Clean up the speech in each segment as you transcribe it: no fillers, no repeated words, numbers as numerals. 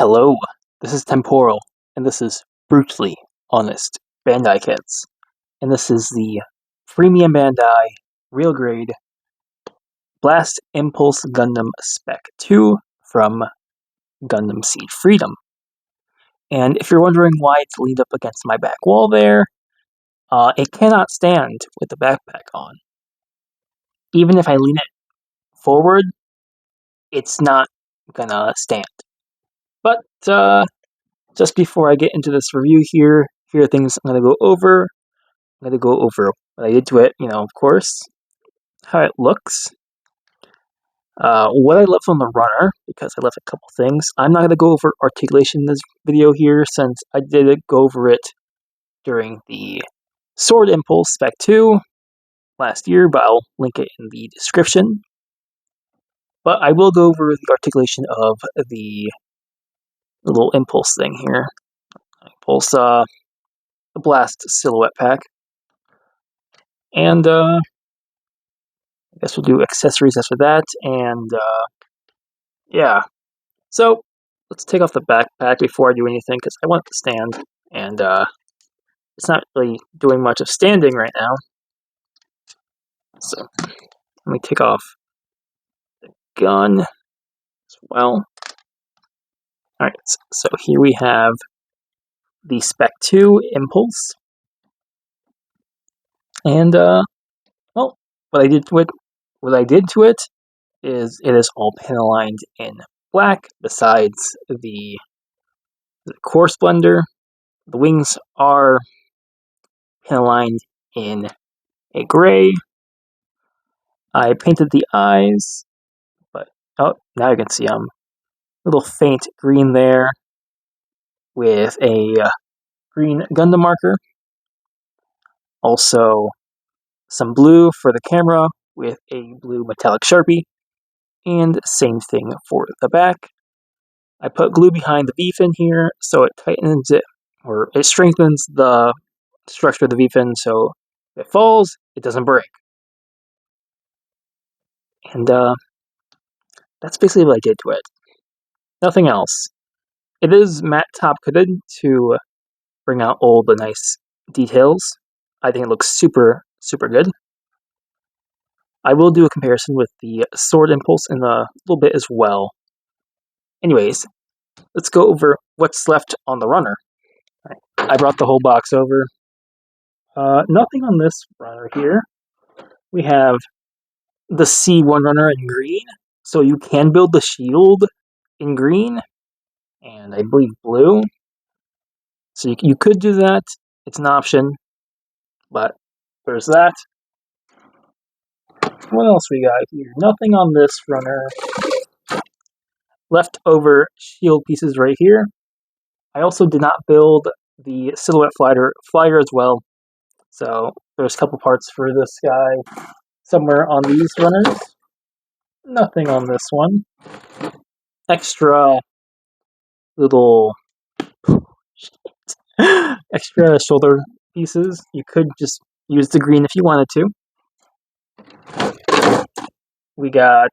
Hello, this is Temporal, and this is Brutally Honest Bandai Kits. And this is the Premium Bandai Real Grade Blast Impulse Gundam Spec II from Gundam Seed Freedom. And if you're wondering why it's leaned up against my back wall there, it cannot stand with the backpack on. Even if I lean it forward, it's not gonna stand. But, just before I get into this review here are things I'm going to go over. I'm going to go over what I did to it, of course, how it looks, what I left on the runner, because I left a couple things. I'm not going to go over articulation in this video here, since I did go over it during the Sword Impulse Spec II last year, but I'll link it in the description. But I will go over the articulation of the little impulse thing here. Impulse, the Blast silhouette pack. And, I guess we'll do accessories after that, and, yeah. So, let's take off the backpack before I do anything, because I want it to stand, and, it's not really doing much of standing right now. So, let me take off the gun as well. Alright, so here we have the Spec II Impulse. And, well, what I did to it is it is all panel-lined in black, besides the core splendor. The wings are panel-lined in a gray. I painted the eyes, but, oh, now you can see them. Little faint green there with a green Gundam marker. Also, some blue for the camera with a blue metallic Sharpie. And same thing for the back. I put glue behind the V-fin here, so it tightens it, or it strengthens the structure of the V-fin, so if it falls, it doesn't break. And, that's basically what I did to it. Nothing else. It is matte top coated to bring out all the nice details. I think it looks super, super good. I will do a comparison with the Sword Impulse in a little bit as well. Anyways, let's go over what's left on the runner. I brought the whole box over. Nothing on this runner here. We have the C1 runner in green, so you can build the shield in green, and I believe blue. So you could do that. It's an option, but there's that. What else we got here? Nothing on this runner. Leftover shield pieces right here. I also did not build the silhouette flyer as well. So there's a couple parts for this guy somewhere on these runners. Nothing on this one. Extra little extra shoulder pieces. You could just use the green if you wanted to. We got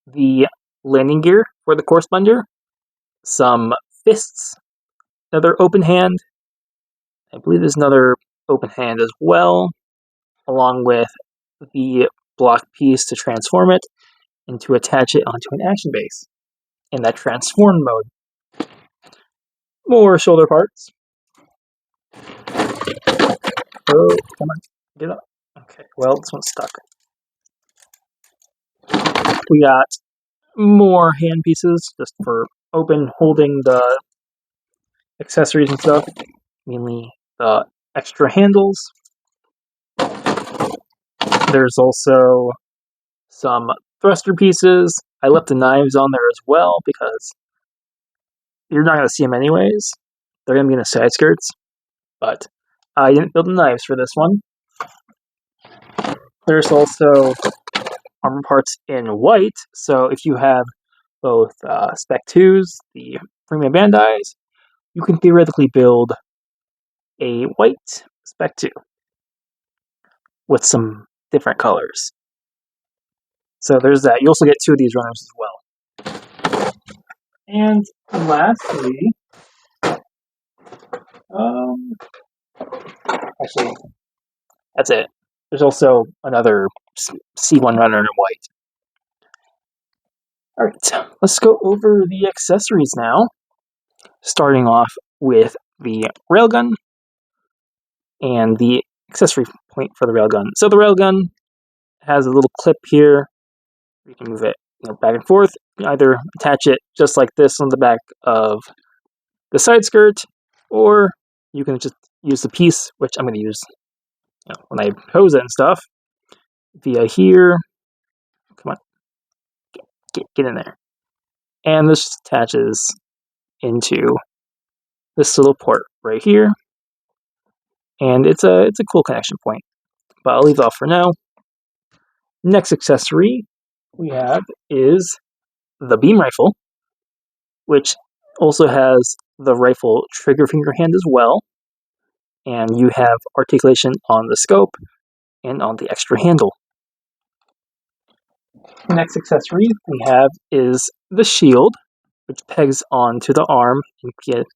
the landing gear for the core splendor, some fists, another open hand. I believe there's another open hand as well, along with the block piece to transform it and to attach it onto an action base in that transform mode. More shoulder parts. Oh, come on, get up. Okay, well, this one's stuck. We got more hand pieces just for holding the accessories and stuff, mainly the extra handles. There's also some thruster pieces. I left the knives on there as well because you're not going to see them anyways. They're going to be in the side skirts, but I didn't build the knives for this one. There's also armor parts in white, so if you have both Spec 2s, the Premium Bandais, you can theoretically build a white Spec 2 with some different colors. So there's that. You also get two of these runners as well. And lastly, actually, that's it. There's also another C1 runner in white. Alright, let's go over the accessories now. Starting off with the railgun and the accessory point for the railgun. So the railgun has a little clip here. You can move it back and forth. You can either attach it just like this on the back of the side skirt, or you can just use the piece, which I'm going to use when I pose it and stuff, via here. Come on, get in there. And this attaches into this little port right here, and it's a cool connection point. But I'll leave it off for now. Next accessory we have is the beam rifle, which also has the rifle trigger finger hand as well, and you have articulation on the scope and on the extra handle. Next accessory we have is the shield, which pegs onto the arm and get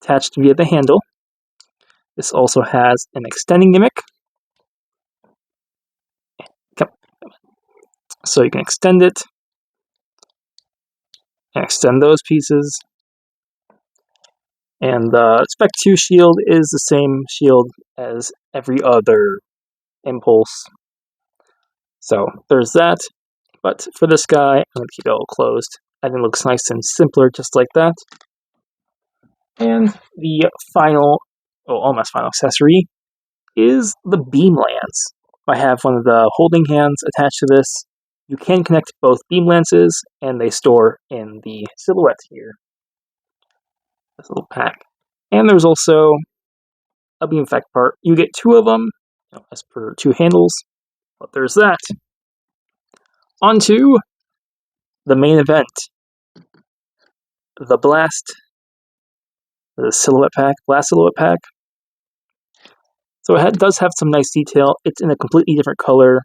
attached via the handle. This also has an extending gimmick, so you can extend it and extend those pieces. And the Spec II shield is the same shield as every other Impulse. So there's that. But for this guy, I'm going to keep it all closed. I think it looks nice and simpler just like that. And the final, almost final accessory is the beam lance. I have one of the holding hands attached to this. You can connect both beam lances, and they store in the silhouette here. This little pack. And there's also a beam effect part. You get two of them, as per two handles. But there's that. On to the main event. The Blast. The silhouette pack. Blast silhouette pack. So it does have some nice detail. It's in a completely different color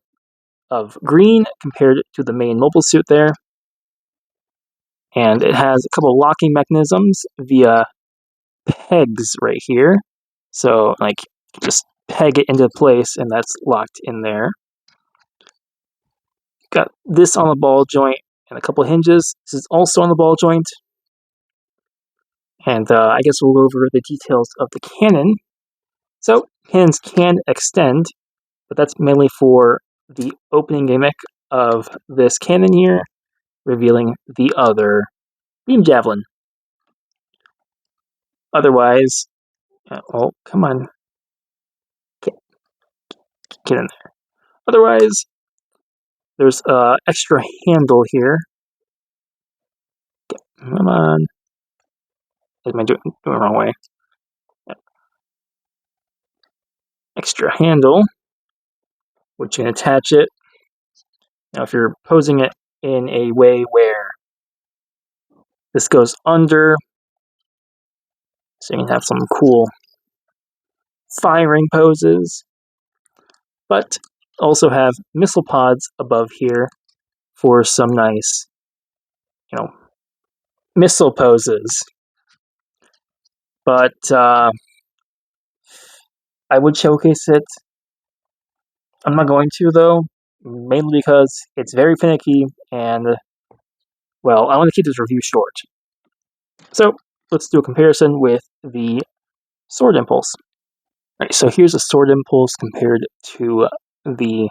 of green compared to the main mobile suit there. And it has a couple of locking mechanisms via pegs right here. So, just peg it into place, and that's locked in there. Got this on the ball joint and a couple of hinges. This is also on the ball joint. And I guess we'll go over the details of the cannon. So, cannons can extend, but that's mainly for the opening gimmick of this cannon here, revealing the other beam javelin. Otherwise, oh, come on. Get in there. Otherwise, there's an extra handle here. Come on. Am I doing it the wrong way? Extra handle, which you can attach it. Now, if you're posing it in a way where this goes under, so you can have some cool firing poses, but also have missile pods above here for some nice, missile poses. But I would showcase it. I'm not going to, though, mainly because it's very finicky, and, well, I want to keep this review short. So, let's do a comparison with the Sword Impulse. Alright, so here's a Sword Impulse compared to the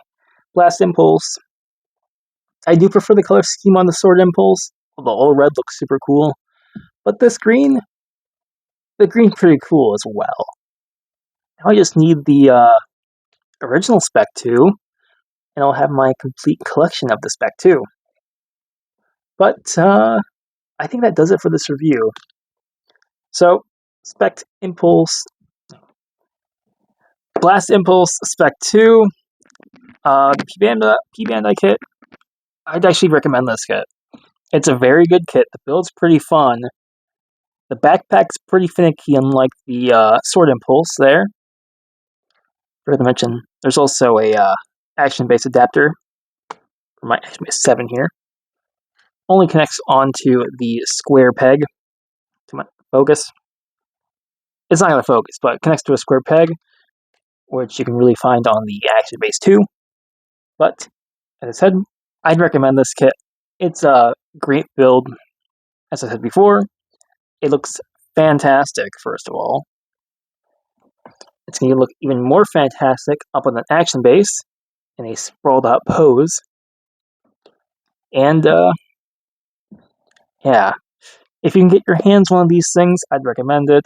Blast Impulse. I do prefer the color scheme on the Sword Impulse, although all red looks super cool. But this green, the green's pretty cool as well. Now I just need the original Spec II, and I'll have my complete collection of the Spec II. But I think that does it for this review. So, Spec Impulse, Blast Impulse Spec II, the P-Bandai kit. I'd actually recommend this kit. It's a very good kit. The build's pretty fun. The backpack's pretty finicky, unlike the Sword Impulse there. Forgot to mention, there's also a action-based adapter for my Action Base 7 here. only connects onto the square peg to my focus. It's not going to focus, but it connects to a square peg, which you can really find on the Action Base 2. But, as I said, I'd recommend this kit. It's a great build. As I said before, it looks fantastic, first of all. It's going to look even more fantastic up on an Action Base in a sprawled out pose. And, yeah, if you can get your hands on one of these things, I'd recommend it.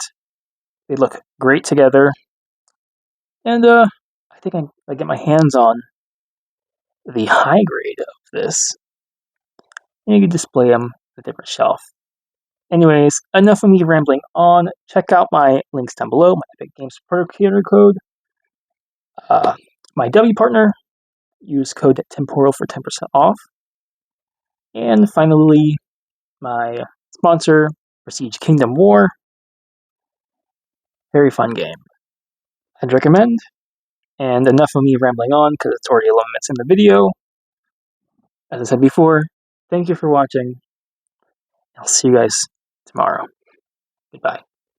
They look great together. And, I think I get my hands on the high grade of this. And you can display them on a different shelf. Anyways, enough of me rambling on. Check out my links down below, my Epic Games Supporter creator code, my W partner, use code TEMPORAL for 10% off, and finally, my sponsor, Prestige Kingdom War. Very fun game. I'd recommend. And enough of me rambling on, because it's already 11 minutes in the video. As I said before, thank you for watching. I'll see you guys tomorrow. Goodbye.